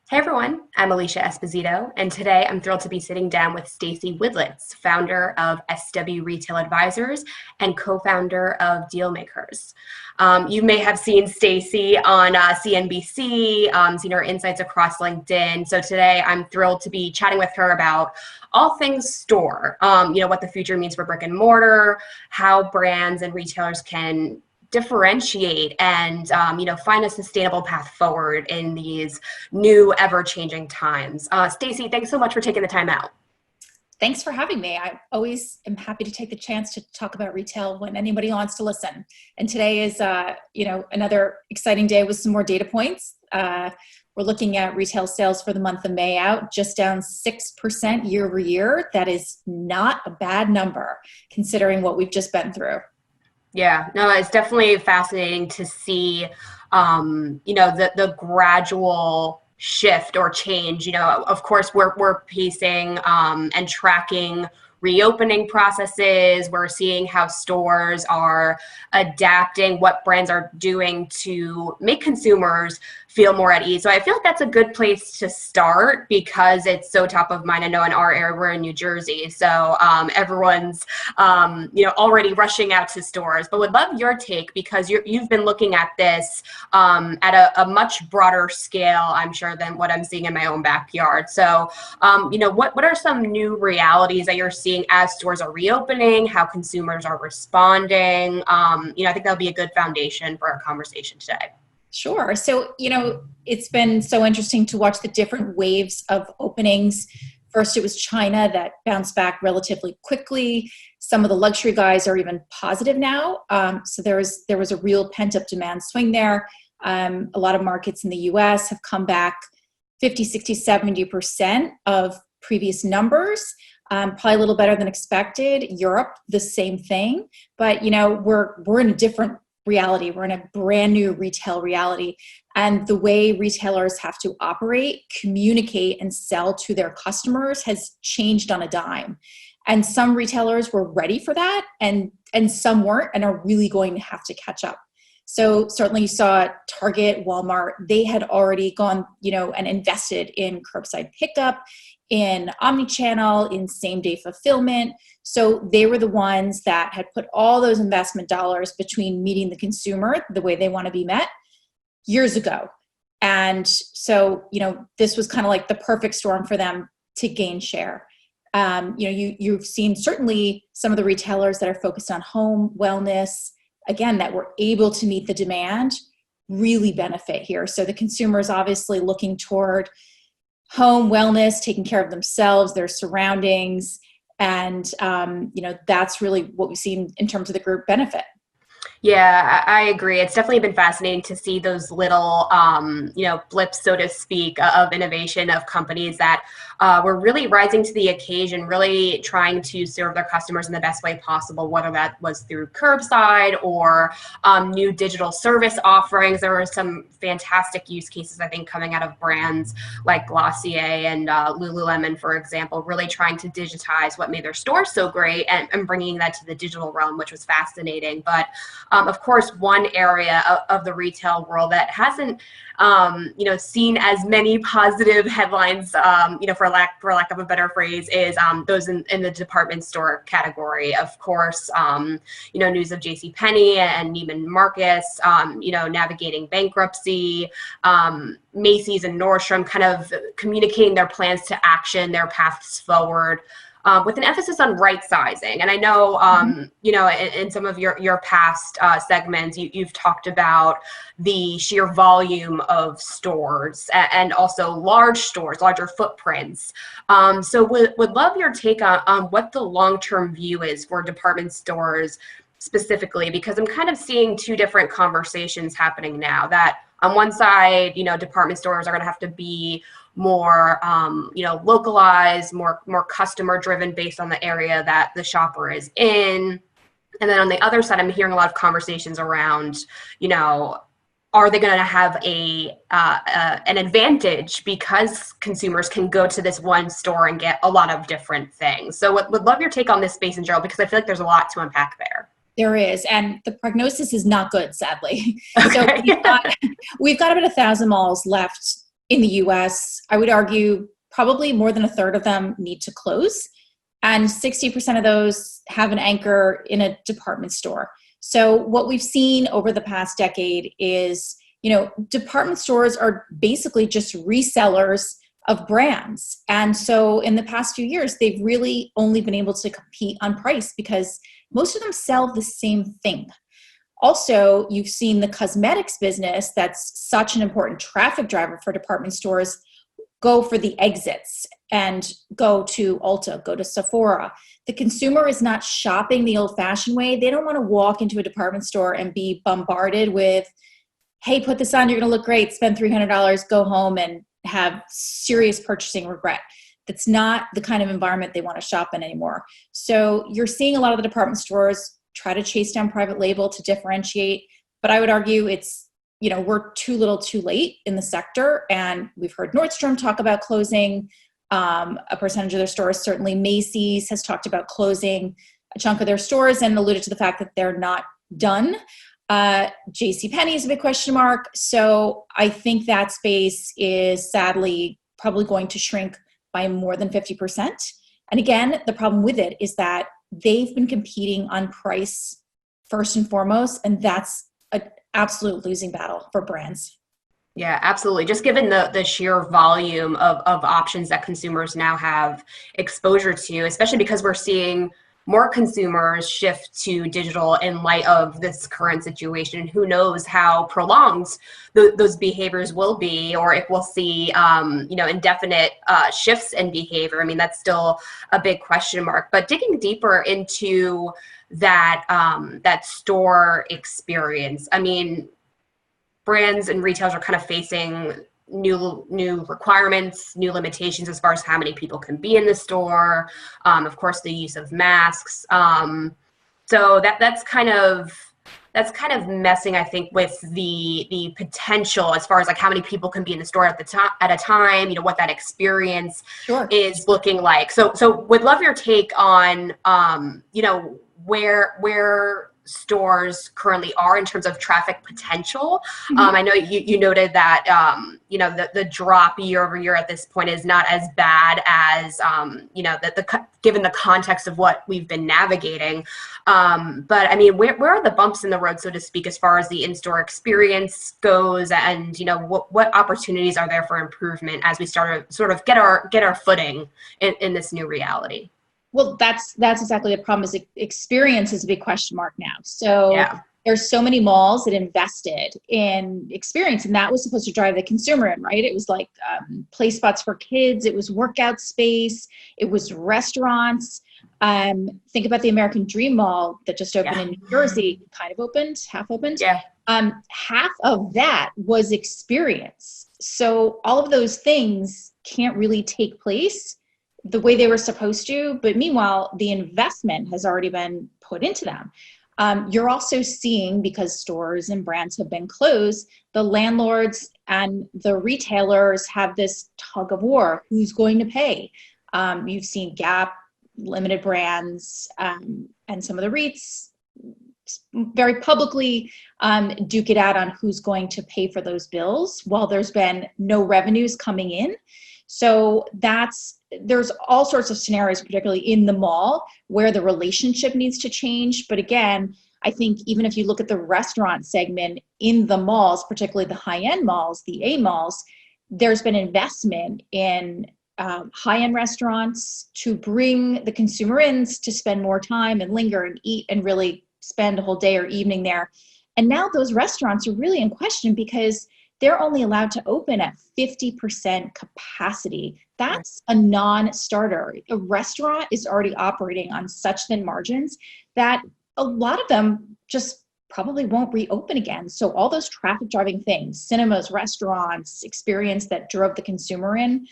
Hey everyone, I'm Alicia Esposito, and today I'm thrilled to be sitting down with Stacey Widlitz, founder of SW Retail Advisors and co-founder of DealmakeHers. You may have seen Stacey on CNBC, seen her insights across LinkedIn. So today I'm thrilled to be chatting with her about all things store, what the future means for brick and mortar, how brands and retailers can differentiate and find a sustainable path forward in these new ever-changing times. Stacey, thanks so much for taking the time out. Thanks for having me. I always am happy to take the chance to talk about retail when anybody wants to listen. And today is, another exciting day with some more data points. We're looking at retail sales for the month of May out, just down 6% year over year. That is not a bad number considering what we've just been through. Yeah, no, it's definitely fascinating to see, the gradual shift or change. Of course, we're pacing and tracking reopening processes. We're seeing how stores are adapting, what brands are doing to make consumers feel more at ease. So I feel like that's a good place to start because it's so top of mind. I know in our area, we're in New Jersey, so everyone's already rushing out to stores. But would love your take because you've been looking at this at a much broader scale, I'm sure, than what I'm seeing in my own backyard. So, what are some new realities that you're seeing as stores are reopening? How consumers are responding? I think that'll be a good foundation for our conversation today. Sure. So, it's been so interesting to watch the different waves of openings. First, it was China that bounced back relatively quickly. Some of the luxury guys are even positive now. So there was a real pent-up demand swing there. A lot of markets in the US have come back 50, 60, 70% of previous numbers. Probably a little better than expected. Europe, the same thing. But, we're in a different reality. We're in a brand new retail reality. And the way retailers have to operate, communicate, and sell to their customers has changed on a dime. And some retailers were ready for that, and some weren't, and are really going to have to catch up. So certainly you saw Target, Walmart, they had already gone, and invested in curbside pickup, in omnichannel, in same-day fulfillment. So they were the ones that had put all those investment dollars between meeting the consumer the way they want to be met years ago. And so, this was kind of like the perfect storm for them to gain share. You've seen certainly some of the retailers that are focused on home wellness, again, that were able to meet the demand, really benefit here. So the consumer is obviously looking toward home wellness, taking care of themselves, their surroundings, and that's really what we've seen in terms of the group benefit. Yeah, I agree. It's definitely been fascinating to see those little, blips, so to speak, of innovation of companies that were really rising to the occasion, really trying to serve their customers in the best way possible, whether that was through curbside or new digital service offerings. There were some fantastic use cases, I think, coming out of brands like Glossier and Lululemon, for example, really trying to digitize what made their stores so great and bringing that to the digital realm, which was fascinating. But of course, one area of the retail world that hasn't, seen as many positive headlines, for lack of a better phrase, is those in the department store category. Of course, news of JCPenney and Neiman Marcus, navigating bankruptcy, Macy's and Nordstrom kind of communicating their plans to action, their paths forward. With an emphasis on right sizing. And I know, in some of your past segments, you've talked about the sheer volume of stores and also large stores, larger footprints. So would love your take on what the long-term view is for department stores specifically, because I'm kind of seeing two different conversations happening now. That on one side, department stores are going to have to be more, localized, more customer driven based on the area that the shopper is in. And then on the other side, I'm hearing a lot of conversations around, are they going to have an advantage because consumers can go to this one store and get a lot of different things? So would love your take on this space in general, because I feel like there's a lot to unpack there. There is, and the prognosis is not good, sadly. Okay. So we've got about 1,000 malls left in the US, I would argue probably more than a third of them need to close. And 60% of those have an anchor in a department store. So what we've seen over the past decade is, department stores are basically just resellers of brands. And so in the past few years, they've really only been able to compete on price because most of them sell the same thing. Also, you've seen the cosmetics business, that's such an important traffic driver for department stores, go for the exits and go to Ulta, go to Sephora. The consumer is not shopping the old-fashioned way. They don't want to walk into a department store and be bombarded with, hey, put this on, you're going to look great, spend $300, go home and have serious purchasing regret. That's not the kind of environment they want to shop in anymore. So you're seeing a lot of the department stores try to chase down private label to differentiate, but I would argue it's, we're too little too late in the sector. And we've heard Nordstrom talk about closing a percentage of their stores. Certainly Macy's has talked about closing a chunk of their stores and alluded to the fact that they're not done. JCPenney is a big question mark. So I think that space is sadly probably going to shrink by more than 50%. And again, the problem with it is that they've been competing on price first and foremost, and that's an absolute losing battle for brands. Yeah, absolutely. Just given the sheer volume of options that consumers now have exposure to, especially because we're seeing more consumers shift to digital in light of this current situation. Who knows how prolonged those behaviors will be, or if we'll see, indefinite shifts in behavior. I mean, that's still a big question mark. But digging deeper into that store experience, I mean, brands and retailers are kind of facing new requirements, new limitations as far as how many people can be in the store. Of course, the use of masks. So that's kind of messing, I think, with the potential as far as like how many people can be in the store at a time. What that experience is looking like. So would love your take on where stores currently are in terms of traffic potential. I know you noted that the drop year over year at this point is not as bad as given the context of what we've been navigating. But I mean, where are the bumps in the road, so to speak, as far as the in-store experience goes, and what opportunities are there for improvement as we start to sort of get our footing in this new reality? Well, that's exactly the problem. Is experience is a big question mark now. So there's so many malls that invested in experience, and that was supposed to drive the consumer in, right? It was like play spots for kids. It was workout space. It was restaurants. Think about the American Dream Mall that just opened in New Jersey, half opened. Yeah. Half of that was experience. So all of those things can't really take place the way they were supposed to, but meanwhile, the investment has already been put into them. You're also seeing, because stores and brands have been closed, the landlords and the retailers have this tug of war. Who's going to pay? You've seen Gap, limited brands, and some of the REITs very publicly duke it out on who's going to pay for those bills while there's been no revenues coming in. So there's all sorts of scenarios, particularly in the mall, where the relationship needs to change. But again, I think even if you look at the restaurant segment in the malls, particularly the high-end malls, the A malls, there's been investment in high-end restaurants to bring the consumer in to spend more time and linger and eat and really spend a whole day or evening there. And now those restaurants are really in question because they're only allowed to open at 50% capacity. That's a non-starter. A restaurant is already operating on such thin margins that a lot of them just probably won't reopen again. So all those traffic driving things, cinemas, restaurants, experience that drove the consumer in,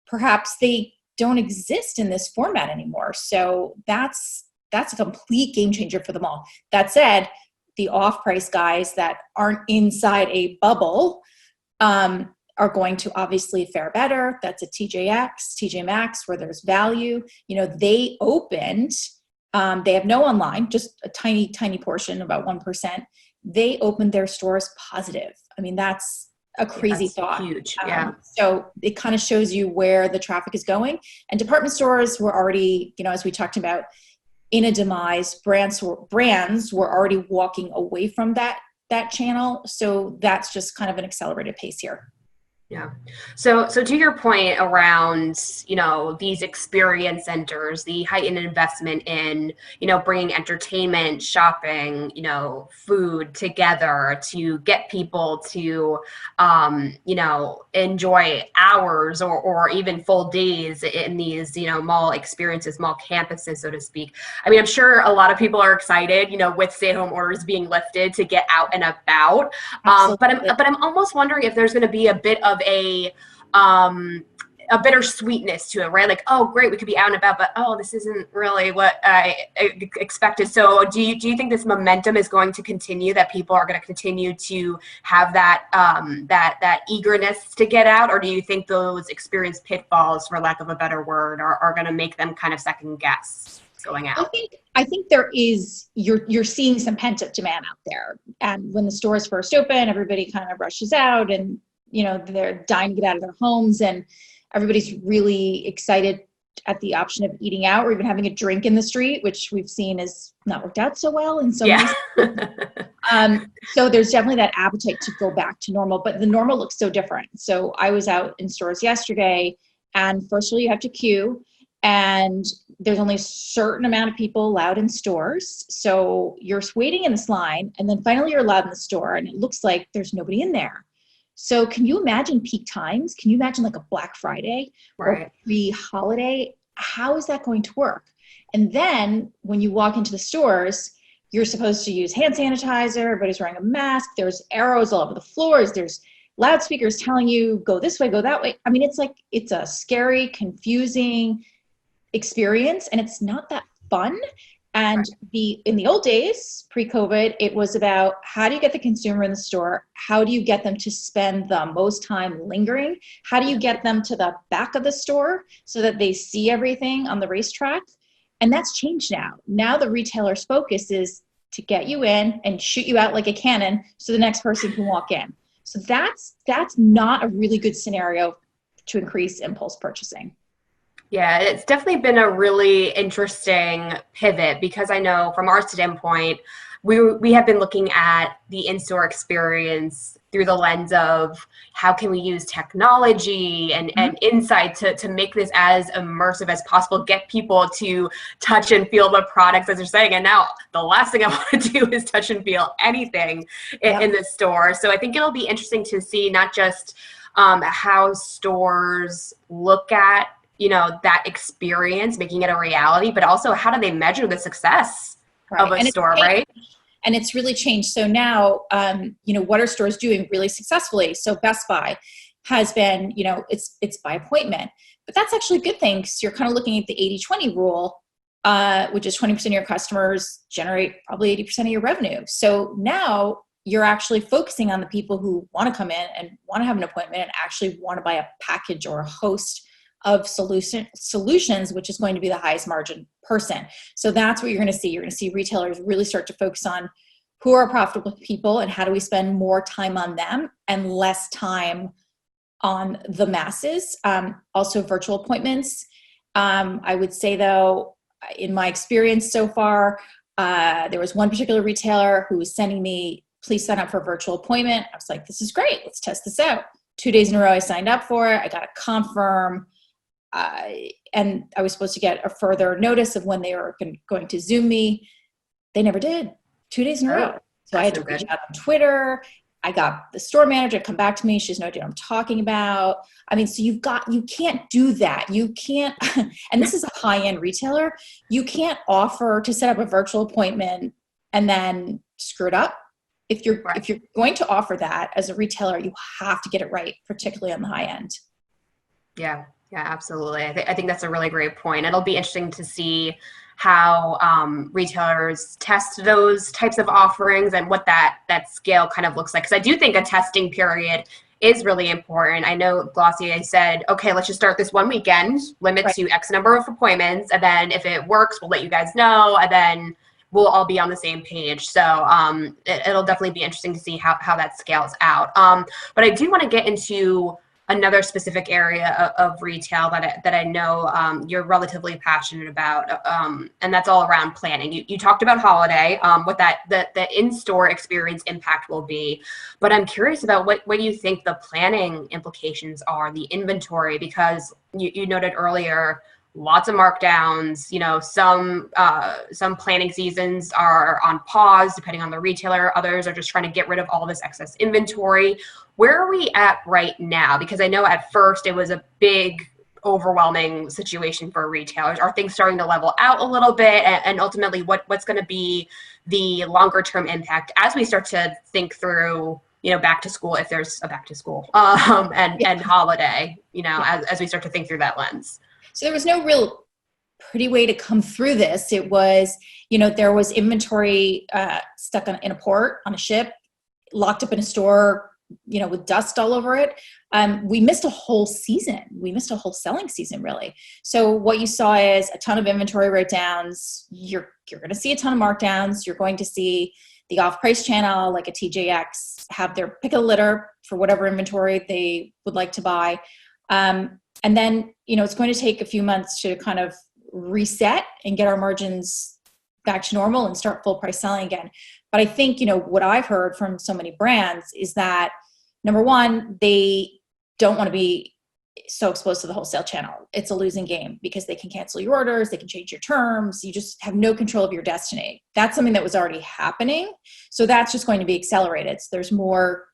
perhaps they don't exist in this format anymore. So that's a complete game changer for them all. That said, the off-price guys that aren't inside a bubble are going to obviously fare better. That's a TJ Maxx, where there's value. They opened, they have no online, just a tiny, tiny portion, about 1%. They opened their stores positive. I mean, that's a crazy thought. Huge. Yeah. So it kind of shows you where the traffic is going. And department stores were already, as we talked about, in a demise. Brands were already walking away from that channel. So that's just kind of an accelerated pace here. Yeah. So to your point around, these experience centers, the heightened investment in, bringing entertainment, shopping, food together to get people to, enjoy hours or even full days in these, mall experiences, mall campuses, so to speak. I mean, I'm sure a lot of people are excited, with stay-at-home orders being lifted to get out and about. But I'm almost wondering if there's going to be a bit of a bittersweetness to it, right? Like, oh, great, we could be out and about, but this isn't really what I expected. So do you think this momentum is going to continue, that people are going to continue to have that that eagerness to get out, or do you think those experience pitfalls, for lack of a better word, are going to make them kind of second guess going out? I think there is, you're seeing some pent-up demand out there. And when the stores first open, everybody kind of rushes out and they're dying to get out of their homes, and everybody's really excited at the option of eating out or even having a drink in the street, which we've seen has not worked out so well in some ways. So there's definitely that appetite to go back to normal, but the normal looks so different. So I was out in stores yesterday, and first of all, you have to queue, and there's only a certain amount of people allowed in stores. So you're waiting in this line, and then finally you're allowed in the store, and it looks like there's nobody in there. So can you imagine peak times? Can you imagine like a Black Friday or pre-holiday? How is that going to work? And then when you walk into the stores, you're supposed to use hand sanitizer. Everybody's wearing a mask. There's arrows all over the floors. There's loudspeakers telling you, go this way, go that way. I mean, it's a scary, confusing experience, and it's not that fun. And in the old days, pre-COVID, it was about how do you get the consumer in the store? How do you get them to spend the most time lingering? How do you get them to the back of the store so that they see everything on the racetrack? And that's changed now. Now the retailer's focus is to get you in and shoot you out like a cannon so the next person can walk in. So that's not a really good scenario to increase impulse purchasing. Yeah, it's definitely been a really interesting pivot, because I know from our standpoint, we have been looking at the in-store experience through the lens of how can we use technology and insight to make this as immersive as possible, get people to touch and feel the products, as they're saying. And now the last thing I want to do is touch and feel anything in the store. So I think it'll be interesting to see not just how stores look at that experience, making it a reality, but also how do they measure the success of a store, right? And it's really changed. So now, what are stores doing really successfully? So Best Buy has been, it's by appointment, but that's actually a good thing, because you're kind of looking at the 80-20 rule, which is 20% of your customers generate probably 80% of your revenue. So now you're actually focusing on the people who want to come in and want to have an appointment and actually want to buy a package or a host of solutions, which is going to be the highest margin person. So that's what you're going to see. You're going to see retailers really start to focus on who are profitable people and how do we spend more time on them and less time on the masses. Also virtual appointments. I would say though, in my experience so far, there was one particular retailer who was sending me, please sign up for a virtual appointment. I was like, this is great. Let's test this out. 2 days in a row, I signed up for it. I got a confirm. And I was supposed to get a further notice of when they were going to Zoom me. They never did. 2 days in a row. So I had to reach out on Twitter. I got the store manager to come back to me. She has no idea what I'm talking about. I mean, so you can't do that. You can't, and this is a high-end retailer. You can't offer to set up a virtual appointment and then screw it up. If you're going to offer that as a retailer, you have to get it right, particularly on the high end. Yeah. Yeah, absolutely. I think that's a really great point. It'll be interesting to see how retailers test those types of offerings and what that scale kind of looks like. Because I do think a testing period is really important. I know Glossier said, okay, let's just start this one weekend, limit to X number of appointments, and then if it works, we'll let you guys know. And then we'll all be on the same page. So it'll definitely be interesting to see how that scales out. But I do want to get into another specific area of retail that I know you're relatively passionate about, and that's all around planning. You talked about holiday, what the in-store experience impact will be, but I'm curious about what you think the planning implications are, the inventory, because you noted earlier, lots of markdowns. Some planning seasons are on pause depending on the retailer. Others are just trying to get rid of all this excess inventory. Where are we at right now? Because I know at first it was a big, overwhelming situation for retailers. Are things starting to level out a little bit? And ultimately, what's going to be the longer term impact as we start to think through, back to school, if there's a back to school, and holiday, as we start to think through that lens? So there was no real pretty way to come through this. It was, there was inventory stuck in a port, on a ship, locked up in a store, with dust all over it. We missed a whole season. We missed a whole selling season, really. So what you saw is a ton of inventory write-downs. You're going to see a ton of markdowns. You're going to see the off-price channel, like a TJX, have their pick a litter for whatever inventory they would like to buy. And then, it's going to take a few months to kind of reset and get our margins back to normal and start full price selling again. But I think, what I've heard from so many brands is that, number one, they don't want to be so exposed to the wholesale channel. It's a losing game because they can cancel your orders, they can change your terms. You just have no control of your destiny. That's something that was already happening. So that's just going to be accelerated. So there's more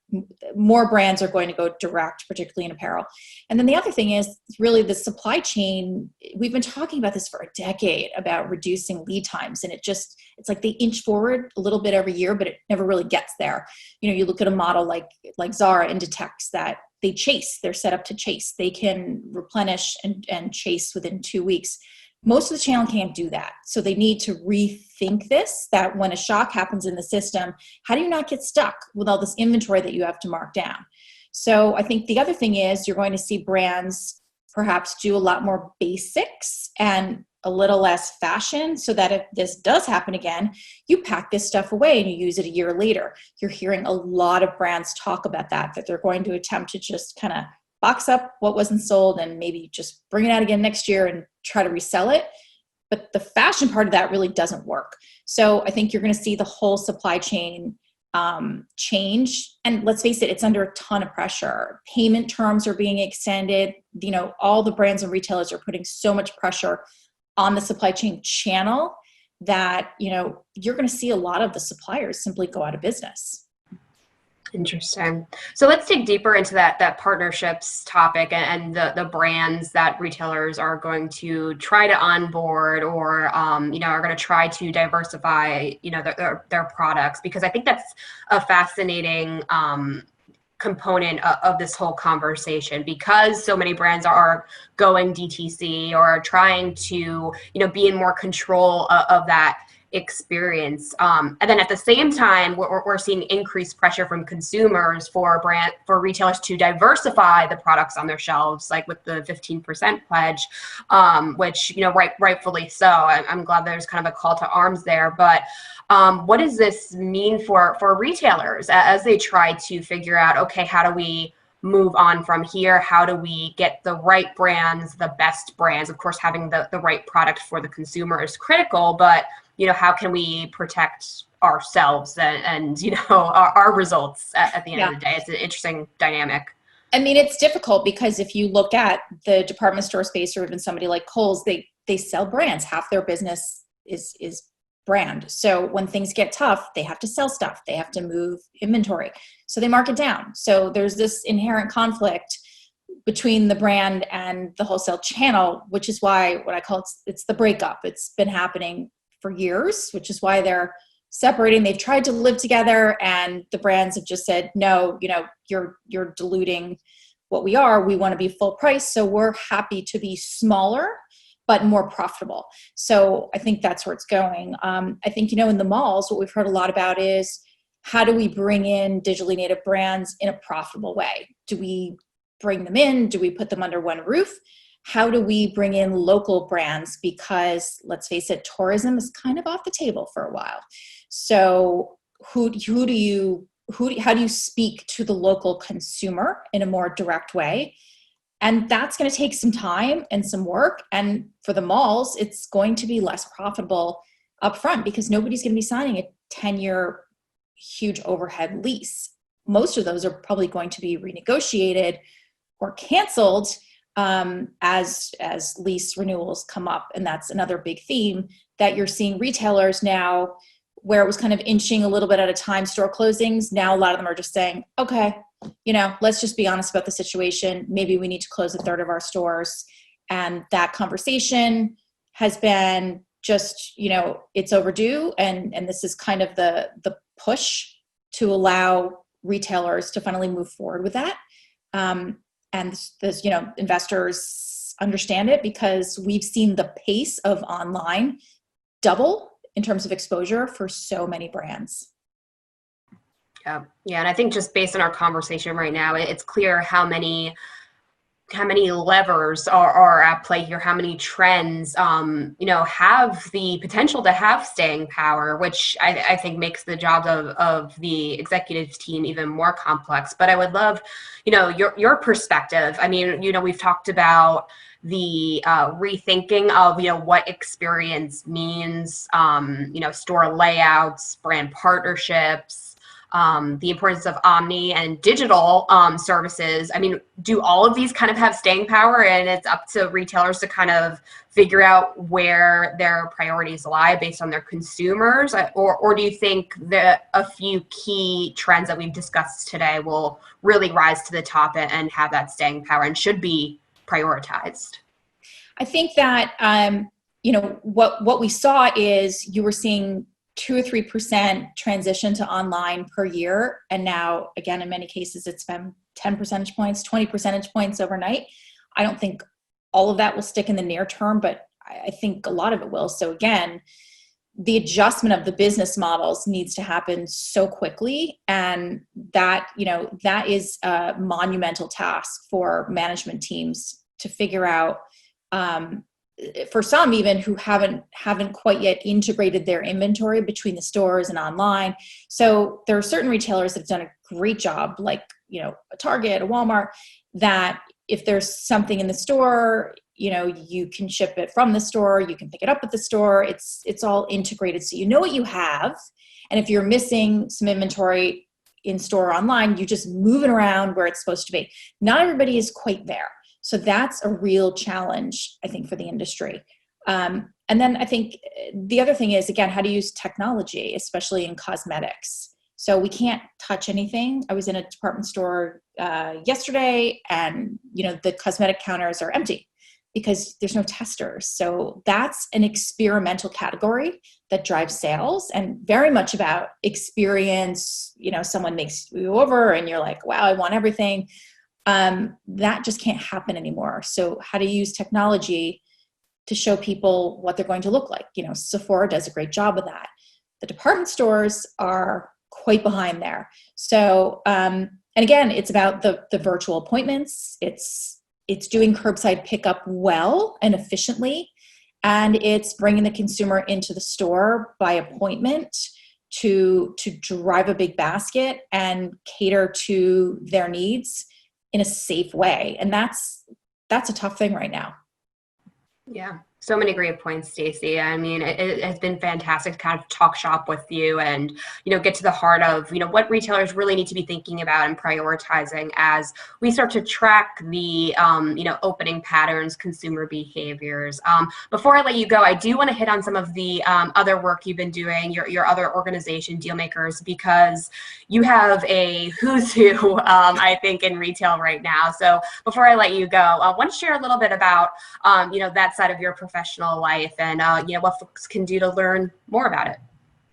brands are going to go direct, particularly in apparel. And then the other thing is really the supply chain. We've been talking about this for a decade about reducing lead times. And it's like they inch forward a little bit every year, but it never really gets there. You look at a model like Zara, Inditex, that they chase, they're set up to chase. They can replenish and chase within 2 weeks. Most of the channel can't do that. So they need to rethink this, that when a shock happens in the system, how do you not get stuck with all this inventory that you have to mark down? So I think the other thing is you're going to see brands perhaps do a lot more basics and a little less fashion, so that if this does happen again, you pack this stuff away and you use it a year later. You're hearing a lot of brands talk about that they're going to attempt to just kind of box up what wasn't sold and maybe just bring it out again next year and try to resell it. But the fashion part of that really doesn't work. So I think you're going to see the whole supply chain change. And let's face it, it's under a ton of pressure. Payment terms are being extended. All the brands and retailers are putting so much pressure on the supply chain channel that, you're going to see a lot of the suppliers simply go out of business. Interesting. So let's dig deeper into that partnerships topic and the brands that retailers are going to try to onboard or are going to try to diversify their products, because I think that's a fascinating component of this whole conversation, because so many brands are going DTC or are trying to be in more control of that experience. And then at the same time, we're seeing increased pressure from consumers for retailers to diversify the products on their shelves, like with the 15% pledge, which, rightfully so. I'm glad there's kind of a call to arms there. But what does this mean for retailers as they try to figure out, okay, how do we move on from here? How do we get the right brands, the best brands? Of course, having the right product for the consumer is critical, but how can we protect ourselves and our results at the end of the day? It's an interesting dynamic. I mean, it's difficult because if you look at the department store space or even somebody like Kohl's, they sell brands. Half their business is brand. So when things get tough, they have to sell stuff. They have to move inventory. So they mark it down. So there's this inherent conflict between the brand and the wholesale channel, which is why what I call it's the breakup. It's been happening for years, which is why they're separating. They've tried to live together and the brands have just said, no, you're diluting what we are. We want to be full price. So we're happy to be smaller, but more profitable. So I think that's where it's going. I think, in the malls, what we've heard a lot about is how do we bring in digitally native brands in a profitable way? Do we bring them in? Do we put them under one roof? how do we bring in local brands? Because let's face it, tourism is kind of off the table for a while. So how do you speak to the local consumer in a more direct way? And that's going to take some time and some work. And for the malls, it's going to be less profitable upfront because nobody's going to be signing a 10-year huge overhead lease. Most of those are probably going to be renegotiated or canceled as lease renewals come up. And that's another big theme that you're seeing retailers now, where it was kind of inching a little bit at a time, store closings. Now a lot of them are just saying, okay, let's just be honest about the situation. Maybe we need to close a third of our stores. And that conversation has been just, it's overdue. And this is kind of the push to allow retailers to finally move forward with that. And there's, investors understand it because we've seen the pace of online double in terms of exposure for so many brands. Yeah. And I think just based on our conversation right now, it's clear how many levers are at play here, how many trends, have the potential to have staying power, which I think makes the job of the executive team even more complex. But I would love, your perspective. I mean, we've talked about the rethinking of, what experience means, store layouts, brand partnerships, the importance of omni and digital services. I mean, do all of these kind of have staying power, and it's up to retailers to kind of figure out where their priorities lie based on their consumers? Or do you think that a few key trends that we've discussed today will really rise to the top and have that staying power and should be prioritized? I think that, what we saw is you were seeing 2 or 3% transition to online per year. And now, again, in many cases, it's been 10 percentage points, 20 percentage points overnight. I don't think all of that will stick in the near term, but I think a lot of it will. So again, the adjustment of the business models needs to happen so quickly. And that is a monumental task for management teams to figure out, for some even who haven't quite yet integrated their inventory between the stores and online. So there are certain retailers that have done a great job, like, a Target, a Walmart, that if there's something in the store, you can ship it from the store, you can pick it up at the store. It's all integrated. So you know what you have. And if you're missing some inventory in store or online, you just move it around where it's supposed to be. Not everybody is quite there. So that's a real challenge, I think, for the industry. And then I think the other thing is, again, how to use technology, especially in cosmetics. So we can't touch anything. I was in a department store yesterday, and the cosmetic counters are empty because there's no testers. So that's an experimental category that drives sales, and very much about experience. Someone makes you over and you're like, wow, I want everything. That just can't happen anymore. So how to use technology to show people what they're going to look like. Sephora does a great job of that. The department stores are quite behind there. So, and again, it's about the virtual appointments. It's doing curbside pickup well and efficiently, and it's bringing the consumer into the store by appointment to drive a big basket and cater to their needs in a safe way. And that's a tough thing right now. Yeah. So many great points, Stacey. I mean, it has been fantastic to kind of talk shop with you and, get to the heart of, what retailers really need to be thinking about and prioritizing as we start to track the, opening patterns, consumer behaviors. Before I let you go, I do want to hit on some of the other work you've been doing, your other organization, DealmakeHers, because you have a who's who, I think, in retail right now. So before I let you go, I want to share a little bit about, that side of your professional life and what folks can do to learn more about it.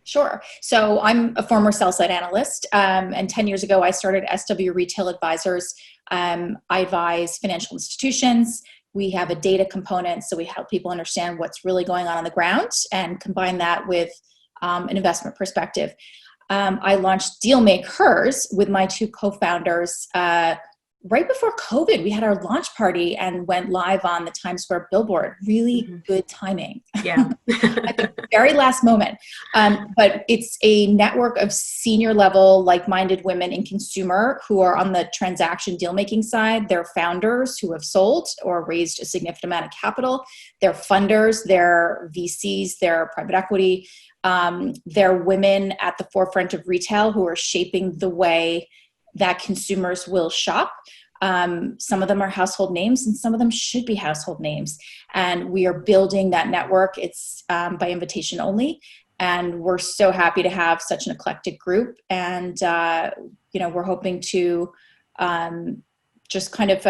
Sure. So I'm a former sell-side analyst, and 10 years ago I started SW Retail Advisors. I advise financial institutions. We have a data component, so we help people understand what's really going on the ground and combine that with an investment perspective. I launched DealmakeHers with my two co-founders right before COVID, we had our launch party and went live on the Times Square billboard. Really good timing. Yeah. At the very last moment. But it's a network of senior level, like-minded women in consumer who are on the transaction deal-making side. They're founders who have sold or raised a significant amount of capital. They're funders, they're VCs, they're private equity. They're women at the forefront of retail who are shaping the way that consumers will shop. Some of them are household names and some of them should be household names. And we are building that network. It's by invitation only. And we're so happy to have such an eclectic group. And, we're hoping to just kind of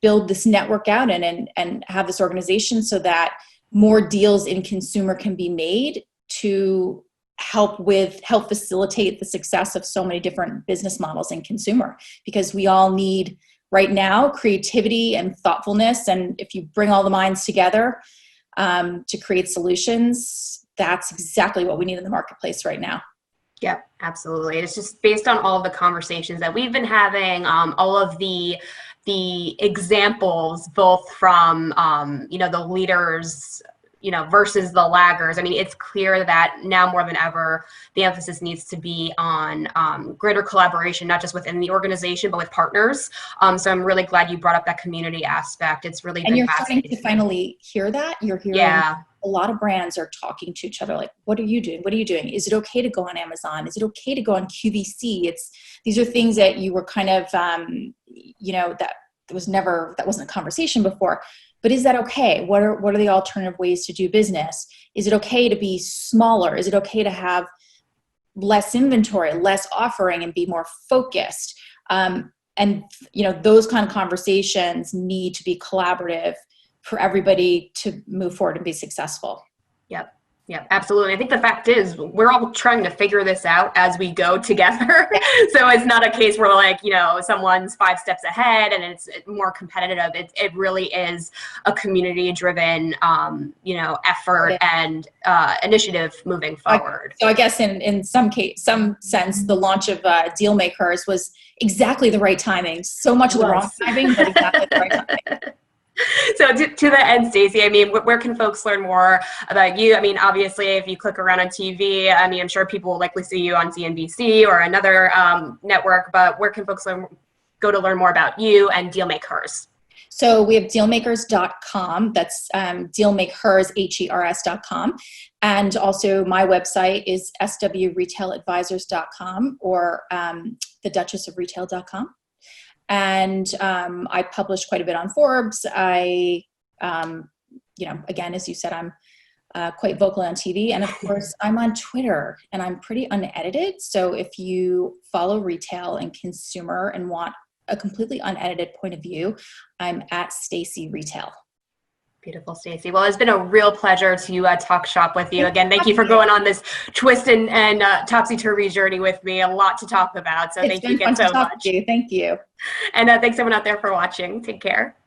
build this network out and have this organization so that more deals in consumer can be made to help facilitate the success of so many different business models in consumer, because we all need right now creativity and thoughtfulness. And if you bring all the minds together to create solutions, that's exactly what we need in the marketplace right now. Yep, absolutely. It's just based on all of the conversations that we've been having, all of the examples, both from, the leaders, versus the laggers. I mean, it's clear that now more than ever, the emphasis needs to be on greater collaboration, not just within the organization, but with partners. So I'm really glad you brought up that community aspect. It's really been fascinating. And you're starting to finally hear that. You're hearing a lot of brands are talking to each other like, what are you doing? What are you doing? Is it okay to go on Amazon? Is it okay to go on QVC? These are things that you were kind of, that wasn't a conversation before. But is that okay? What are the alternative ways to do business? Is it okay to be smaller? Is it okay to have less inventory, less offering, and be more focused? Those kind of conversations need to be collaborative for everybody to move forward and be successful. Yep, absolutely. I think the fact is we're all trying to figure this out as we go together. So it's not a case where someone's 5 steps ahead and it's more competitive. It really is a community-driven, effort and initiative moving forward. So I guess in some sense, the launch of DealmakeHers was exactly the right timing. So much of the wrong timing, but exactly the right timing. So to the end, Stacey, I mean, where can folks learn more about you? I mean, obviously, if you click around on TV, I mean, I'm sure people will likely see you on CNBC or another network, but where can folks go to learn more about you and DealmakeHers? So we have DealmakeHers.com. That's DealmakeHers, HERS.com. And also my website is swretailadvisors.com or theduchessofretail.com. And I publish quite a bit on Forbes. I, again, as you said, I'm quite vocal on TV. And of course, I'm on Twitter and I'm pretty unedited. So if you follow retail and consumer and want a completely unedited point of view, I'm at Stacey Retail. Beautiful, Stacey. Well, it's been a real pleasure to talk shop with you. Again, thank you for going on this twist and topsy-turvy journey with me. A lot to talk about. So thank you again so much. Thank you. And thanks everyone out there for watching. Take care.